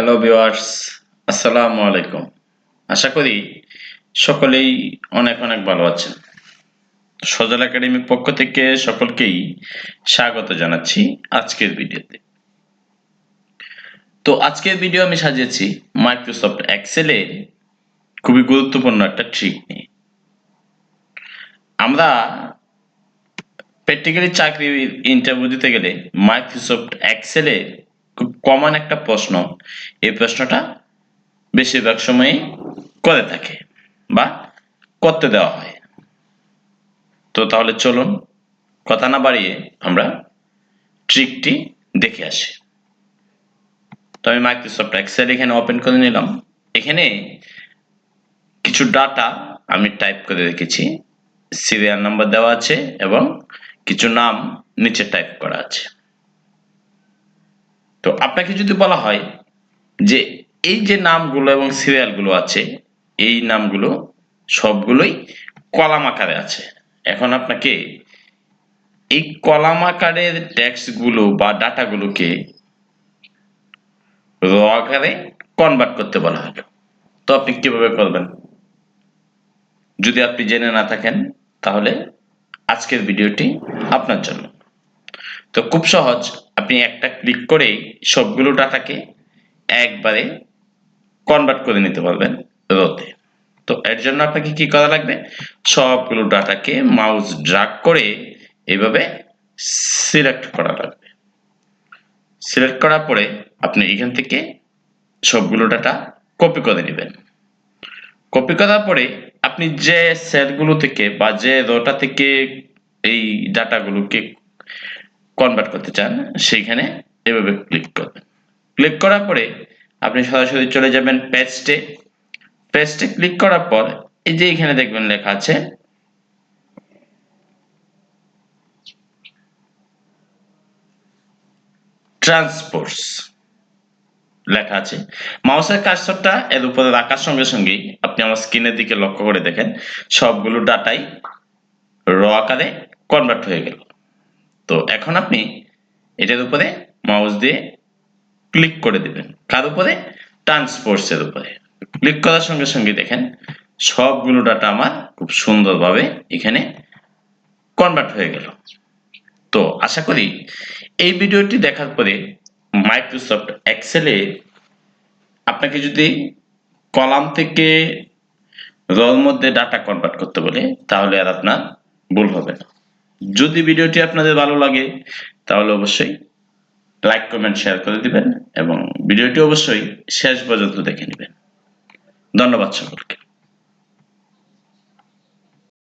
Hello viewers, আসসালামু আলাইকুম। আশা করি সকলেই অনেক অনেক ভালো আছেন। সজল একাডেমির পক্ষ থেকে সকলকেই স্বাগত জানাচ্ছি আজকের ভিডিওতে। তো আজকের ভিডিও আমি সাজিয়েছি মাইক্রোসফট এক্সেলের খুবই গুরুত্বপূর্ণ একটা ট্রিক নিয়ে। আমরা প্র্যাকটিক্যালি চাকরি ইন্টারভিউ দিতে গেলে মাইক্রোসফট এক্সেলে খুব কমন একটা প্রশ্ন, এই প্রশ্নটা বেশিরভাগ সময়ই করে থাকে বা করতে দেওয়া হয়। তো তাহলে চলুন কথা না বাড়িয়ে আমরা ট্রিকটি দেখে আসি। তো আমি মাইক্রোসফট এক্সেল এখানে ওপেন করে নিলাম। এখানে কিছু ডাটা আমি টাইপ করে রেখেছি, সিরিয়াল নাম্বার দেওয়া আছে এবং কিছু নাম নিচে টাইপ করা আছে। তো আপনাকে যদি বলা হয় যে এই যে নামগুলো এবং সিরিয়ালগুলো আছে, এই নামগুলো সবগুলোই কলাম আকারে আছে। এখন আপনাকে এই কলাম আকারের টেক্সটগুলো বা ডাটাগুলোকে র আকারে কনভার্ট করতে বলা হলো। তো আপনি কিভাবে করবেন? যদি আপনি জেনে না থাকেন তাহলে আজকের ভিডিওটি আপনার জন্য। তো খুব সহজ, আপনি একটা ক্লিক করেই সবগুলো ডাটাকে একবারে কনভার্ট করে নিতে পারবেন রতে। তো এর জন্য আপনাকে কি করা লাগবে? সবগুলো ডাটাকে মাউস ড্র্যাগ করে এইভাবে সিলেক্ট করা লাগবে। সিলেক্ট করার পরে আপনি এখান থেকে সবগুলো ডাটা কপি করে নেবেন। কপি করার পরে আপনি যে সেলগুলো থেকে বা যে রোটা থেকে এই ডাটাগুলোকে কনভার্ট করতে চান সেইখানে এভাবে ক্লিক করবেন। ক্লিক করার পরে আপনি সরাসরি চলে যাবেন পেস্টে। পেস্টে ক্লিক করার পর এই যে এখানে দেখবেন লেখা আছে ট্রান্সপোর্টস লেখা আছে। মাউসের কার্সরটা এর উপরে রাখার সঙ্গে সঙ্গেই আপনি আমার স্ক্রিনের দিকে লক্ষ্য করে দেখেন সবগুলো ডাটাই র আকারে কনভার্ট হয়ে গেল। তো এখন আপনি এটার উপরে মাউস দিয়ে ক্লিক করে দিবেন। কার উপরে? ট্রান্সপোর্টস এর উপরে। ক্লিক করার সঙ্গে সঙ্গে দেখেন সবগুলো ডাটা আমার খুব সুন্দরভাবে এখানে কনভার্ট হয়ে গেল। তো আশা করি এই ভিডিওটি দেখার পরে মাইক্রোসফট এক্সেলে আপনাকে যদি কলাম থেকে রোর মধ্যে ডাটা কনভার্ট করতে বলে তাহলে আর আপনার ভুল হবে না। যদি ভিডিওটি আপনাদের ভালো লাগে তাহলে অবশ্যই লাইক কমেন্ট শেয়ার করে দিবেন এবং ভিডিওটি অবশ্যই শেষ পর্যন্ত দেখে নেবেন। ধন্যবাদ সকলকে।